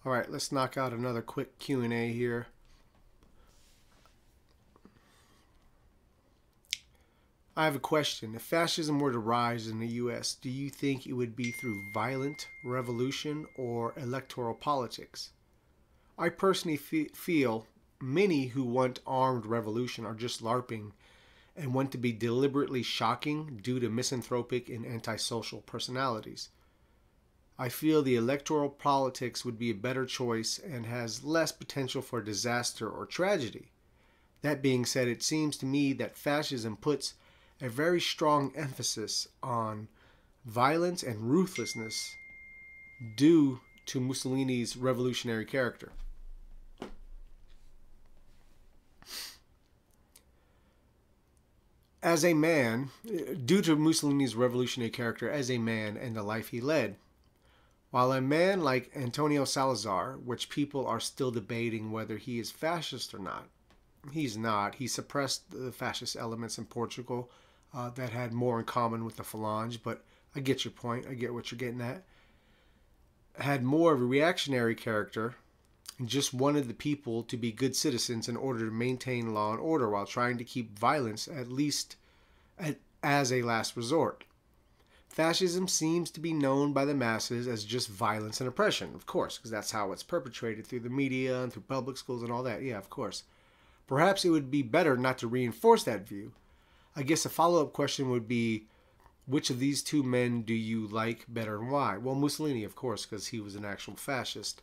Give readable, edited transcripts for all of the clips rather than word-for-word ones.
All right, let's knock out another quick Q&A here. I have a question. If fascism were to rise in the U.S., do you think it would be through violent revolution or electoral politics? I personally feel many who want armed revolution are just LARPing and want to be deliberately shocking due to misanthropic and antisocial personalities. I feel the electoral politics would be a better choice and has less potential for disaster or tragedy. That being said, it seems to me that fascism puts a very strong emphasis on violence and ruthlessness due to Mussolini's revolutionary character. As a man, due to Mussolini's revolutionary character as a man and the life he led, while a man like Antonio Salazar, which people are still debating whether he is fascist or not, he's not. He suppressed the fascist elements in Portugal that had more in common with the Falange, but I get your point. I get what you're getting at. Had more of a reactionary character and just wanted the people to be good citizens in order to maintain law and order while trying to keep violence at least as a last resort. Fascism seems to be known by the masses as just violence and oppression, of course, because that's how it's perpetrated through the media and through public schools and all that. Yeah, of course. Perhaps it would be better not to reinforce that view. I guess a follow-up question would be, which of these two men do you like better and why? Well, Mussolini, of course, because he was an actual fascist.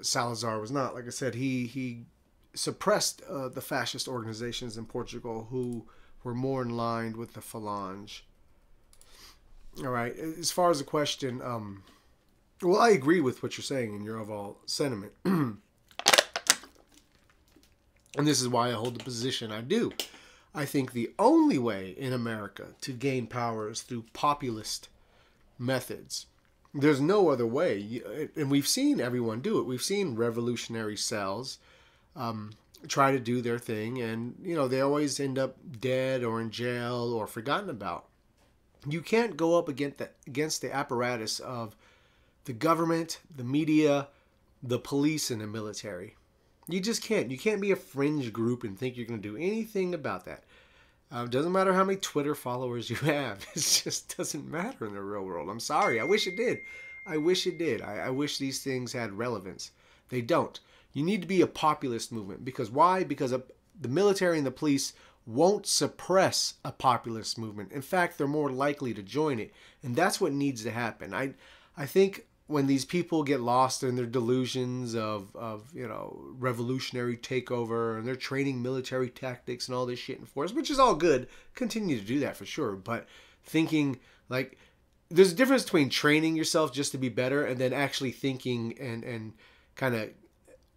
Salazar was not. Like I said, he suppressed the fascist organizations in Portugal who were more in line with the Falange. All right. As far as the question, well, I agree with what you're saying in your overall sentiment. And this is why I hold the position I do. I think the only way in America to gain power is through populist methods. There's no other way. And we've seen everyone do it. We've seen revolutionary cells try to do their thing. And, you know, they always end up dead or in jail or forgotten about. You can't go up against the apparatus of the government, the media, the police, and the military. You just can't. You can't be a fringe group and think you're going to do anything about that. Doesn't matter how many Twitter followers you have. It just doesn't matter in the real world. I'm sorry. I wish it did. I wish it did. I wish these things had relevance. They don't. You need to be a populist movement. Because why? Because the military and the police won't suppress a populist movement. In fact, they're more likely to join it. And that's what needs to happen. I think when these people get lost in their delusions of you know, revolutionary takeover, and they're training military tactics and all this shit in force, which is all good, continue to do that for sure, but thinking like there's a difference between training yourself just to be better and then actually thinking and kind of,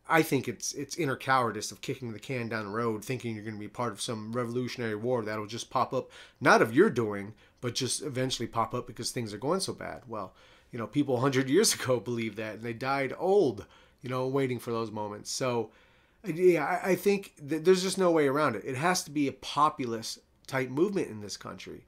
I think it's inner cowardice of kicking the can down the road, thinking you're going to be part of some revolutionary war that'll just pop up, not of your doing, but just eventually pop up because things are going so bad. Well, you know, people 100 years ago believed that, and they died old, you know, waiting for those moments. So, yeah, I think that there's just no way around it. It has to be a populist type movement in this country.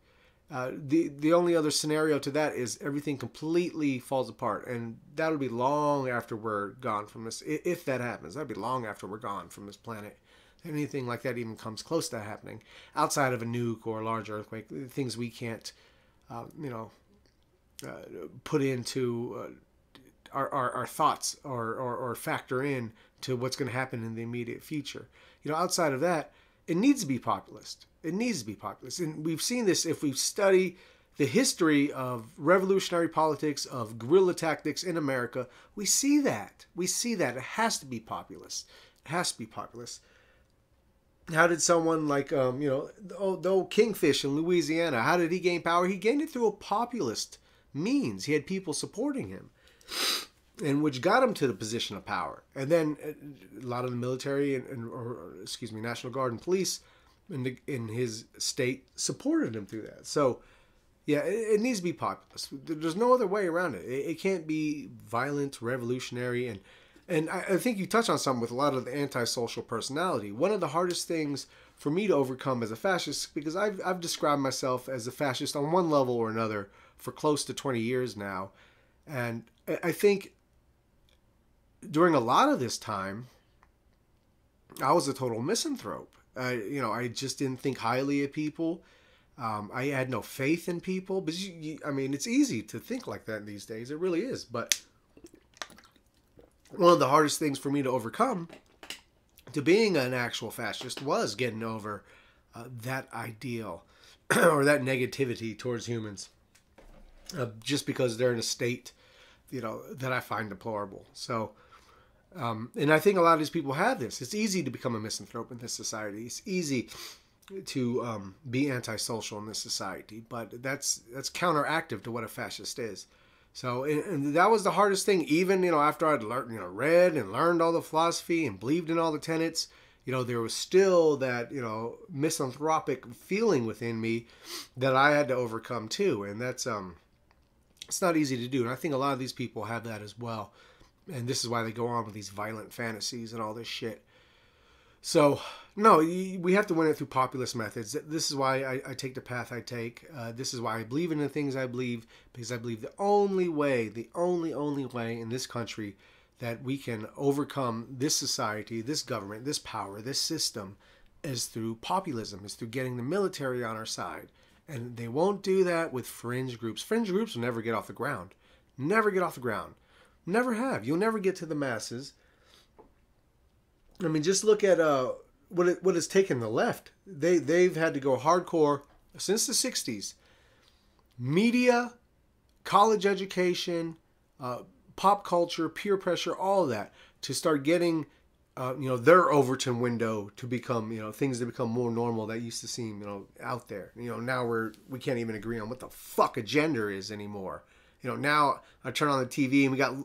The only other scenario to that is everything completely falls apart, and that'll be long after we're gone from this. If that happens, that'll be long after we're gone from this planet. Anything like that even comes close to happening outside of a nuke or a large earthquake, things we can't, you know, put into our thoughts or factor in to what's going to happen in the immediate future. You know, outside of that, it needs to be populist. It needs to be populist. And we've seen this if we study the history of revolutionary politics, of guerrilla tactics in America. We see that. We see that. It has to be populist. It has to be populist. How did someone like, you know, the old Kingfish in Louisiana, how did he gain power? He gained it through a populist means. He had people supporting him, and which got him to the position of power. And then a lot of the military or National Guard and police in his state supported him through that. So, yeah, it needs to be populist. There's no other way around it. It can't be violent, revolutionary, and I think you touch on something with a lot of the antisocial personality. One of the hardest things for me to overcome as a fascist, because I've described myself as a fascist on one level or another for close to 20 years now. And I think during a lot of this time, I was a total misanthrope. I just didn't think highly of people. I had no faith in people. But I mean, it's easy to think like that these days. It really is. But one of the hardest things for me to overcome to being an actual fascist was getting over that ideal or that negativity towards humans, just because they're in a state, that I find deplorable. So, and I think a lot of these people have this. It's easy to become a misanthrope in this society. It's easy to be antisocial in this society, but that's counteractive to what a fascist is. So, and that was the hardest thing. Even after I'd learned, read and learned all the philosophy and believed in all the tenets, there was still that misanthropic feeling within me that I had to overcome too, and that's it's not easy to do. And I think a lot of these people have that as well, and this is why they go on with these violent fantasies and all this shit. So, no, we have to win it through populist methods. This is why I take the path I take. This is why I believe in the things I believe, because I believe the only way in this country that we can overcome this society, this government, this power, this system is through populism, is through getting the military on our side. And they won't do that with fringe groups. Fringe groups will never get off the ground. Never get off the ground. Never have. You'll never get to the masses. I mean, just look at what has taken the left. They've had to go hardcore since the 60s. Media, college education, pop culture, peer pressure, all of that to start getting their Overton window to become things that become more normal that used to seem out there. Now we can't even agree on what the fuck a gender is anymore. Now I turn on the TV and we got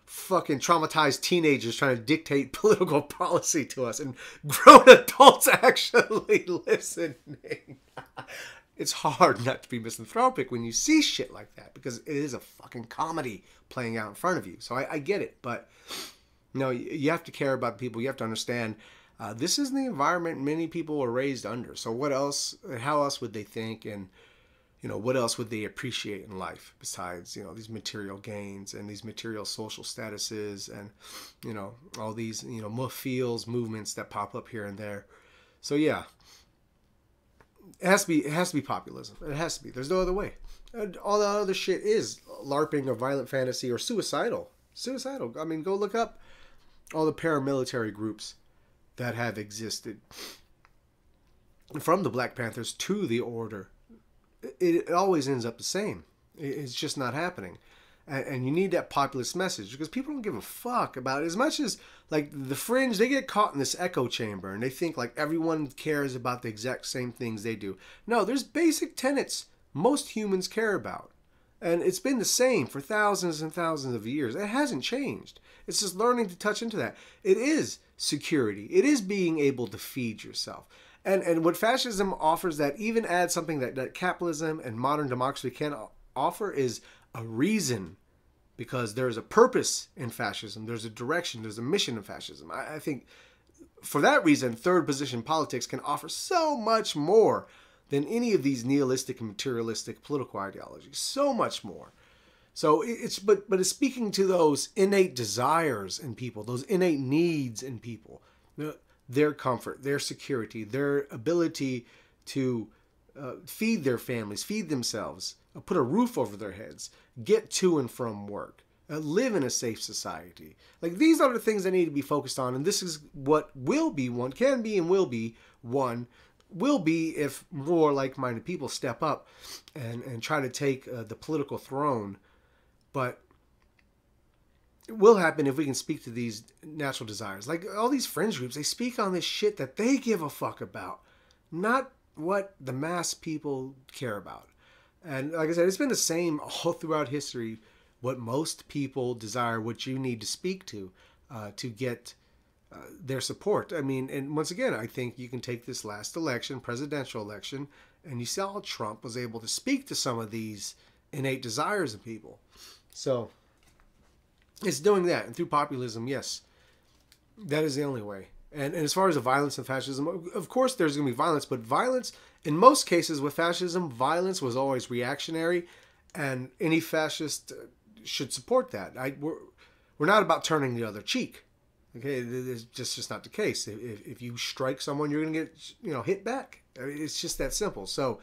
fucking traumatized teenagers trying to dictate political policy to us, and grown adults actually listening. It's hard not to be misanthropic when you see shit like that, because it is a fucking comedy playing out in front of you. So I get it, but you have to care about people. You have to understand this is the environment many people were raised under. So what else? How else would they think? And what else would they appreciate in life besides, these material gains and these material social statuses and, all these, feels movements that pop up here and there. So yeah, it has to be populism. It has to be. There's no other way. All the other shit is LARPing or violent fantasy or suicidal. Suicidal. I mean, go look up all the paramilitary groups that have existed, from the Black Panthers to the Order. It always ends up the same. It's just not happening. And you need that populist message, because people don't give a fuck about it. As much as, like, the fringe, they get caught in this echo chamber and they think, like, everyone cares about the exact same things they do. No, there's basic tenets most humans care about. And it's been the same for thousands and thousands of years. It hasn't changed. It's just learning to touch into that. It is security. It is being able to feed yourself. And what fascism offers that even adds something that capitalism and modern democracy can't offer is a reason, because there's a purpose in fascism. There's a direction. There's a mission in fascism. I think for that reason, third position politics can offer so much more than any of these nihilistic and materialistic political ideologies. So much more. So but it's speaking to those innate desires in people, those innate needs in people. Their comfort, their security, their ability to feed their families, feed themselves, put a roof over their heads, get to and from work, live in a safe society. Like, these are the things that need to be focused on, and this is what will be one, can be and will be one, will be if more like-minded people step up and try to take the political throne. But it will happen if we can speak to these natural desires. Like, all these fringe groups, they speak on this shit that they give a fuck about, not what the mass people care about. And like I said, it's been the same all throughout history. What most people desire, what you need to speak to get their support. I mean, and once again, I think you can take this last election, presidential election, and you saw how Trump was able to speak to some of these innate desires of people. So it's doing that. And through populism, yes, that is the only way. And as far as the violence and fascism, of course there's going to be violence, but violence, in most cases with fascism, violence was always reactionary, and any fascist should support that. we're not about turning the other cheek. Okay, it's just not the case. If you strike someone, you're going to get hit back. I mean, it's just that simple. So,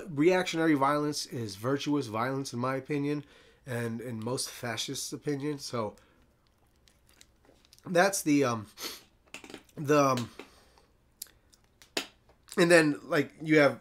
reactionary violence is virtuous violence, in my opinion, and in most fascists' opinion. So, that's and then like you have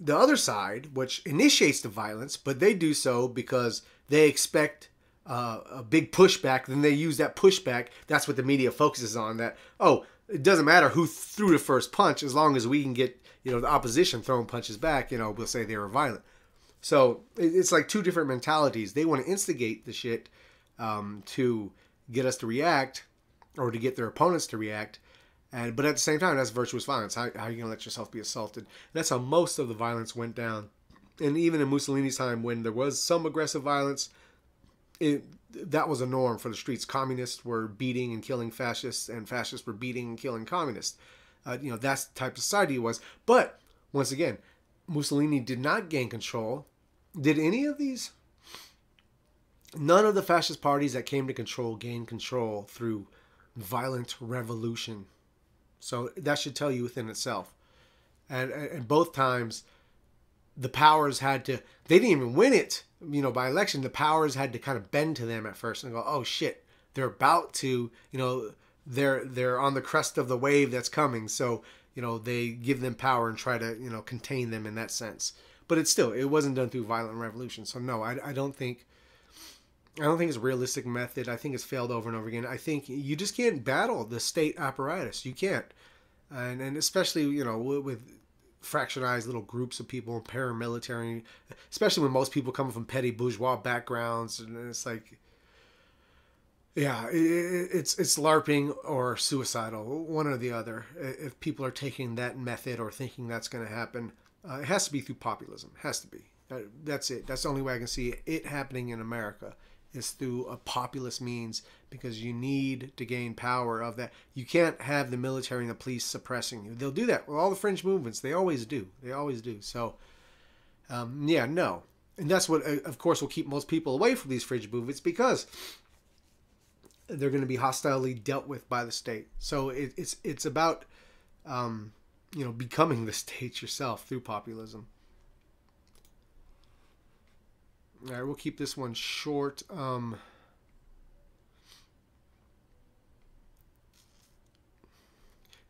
the other side, which initiates the violence, but they do so because they expect a big pushback. Then they use that pushback. That's what the media focuses on. That, oh, it doesn't matter who threw the first punch, as long as we can get the opposition throwing punches back. We'll say they were violent. So it's like two different mentalities. They want to instigate the shit to get us to react, or to get their opponents to react. But at the same time, that's virtuous violence. How are you going to let yourself be assaulted? And that's how most of the violence went down. And even in Mussolini's time, when there was some aggressive violence, that was a norm for the streets. Communists were beating and killing fascists, and fascists were beating and killing communists. That's the type of society it was. But, once again, Mussolini did not gain control. Did any of these? None of the fascist parties that came to control gained control through violent revolution. So that should tell you within itself. And both times, the powers had to, they didn't even win it, by election. The powers had to kind of bend to them at first and go, oh shit, they're about to, they're on the crest of the wave that's coming. So, they give them power and try to, contain them in that sense. But it wasn't done through violent revolution. So no, I don't think it's a realistic method. I think it's failed over and over again. I think you just can't battle the state apparatus. You can't. And especially, with fractionized little groups of people, paramilitary, especially when most people come from petty bourgeois backgrounds. And it's like, yeah, it's LARPing or suicidal, one or the other. If people are taking that method or thinking that's going to happen, it has to be through populism. It has to be. That's it. That's the only way I can see it happening in America, is through a populist means, because you need to gain power of that. You can't have the military and the police suppressing you. They'll do that with all the fringe movements. They always do. They always do. So, no. And that's what, of course, will keep most people away from these fringe movements, because they're going to be hostilely dealt with by the state. So it's about, becoming the state yourself through populism. All right, we'll keep this one short.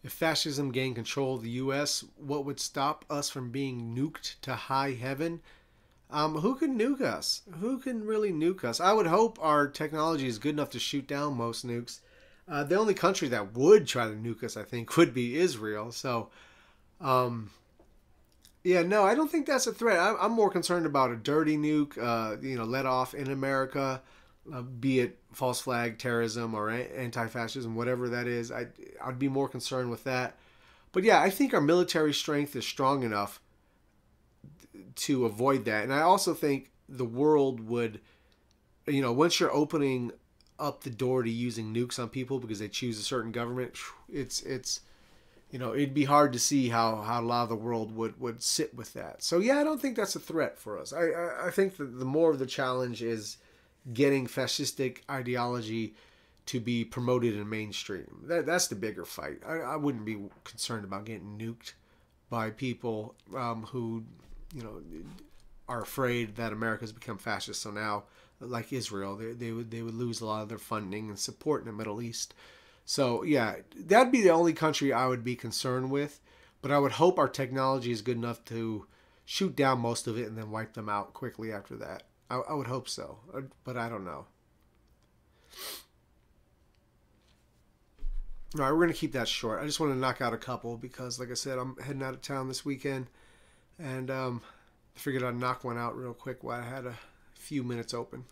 If fascism gained control of the U.S., what would stop us from being nuked to high heaven? Who can nuke us? Who can really nuke us? I would hope our technology is good enough to shoot down most nukes. The only country that would try to nuke us, I think, would be Israel. So, yeah, no, I don't think that's a threat. I'm more concerned about a dirty nuke, let off in America, be it false flag terrorism or anti-fascism, whatever that is. I'd be more concerned with that. But yeah, I think our military strength is strong enough to avoid that. And I also think the world would, once you're opening up the door to using nukes on people because they choose a certain government, it'd be hard to see how a lot of the world would sit with that. So yeah, I don't think that's a threat for us. I think that the more of the challenge is getting fascistic ideology to be promoted in mainstream. That's the bigger fight. I wouldn't be concerned about getting nuked by people who, are afraid that America's become fascist. So now, like Israel, they would lose a lot of their funding and support in the Middle East. So yeah, that'd be the only country I would be concerned with. But I would hope our technology is good enough to shoot down most of it and then wipe them out quickly after that. I would hope so, but I don't know. All right, we're going to keep that short. I just want to knock out a couple because, like I said, I'm heading out of town this weekend. And I figured I'd knock one out real quick while I had a few minutes open.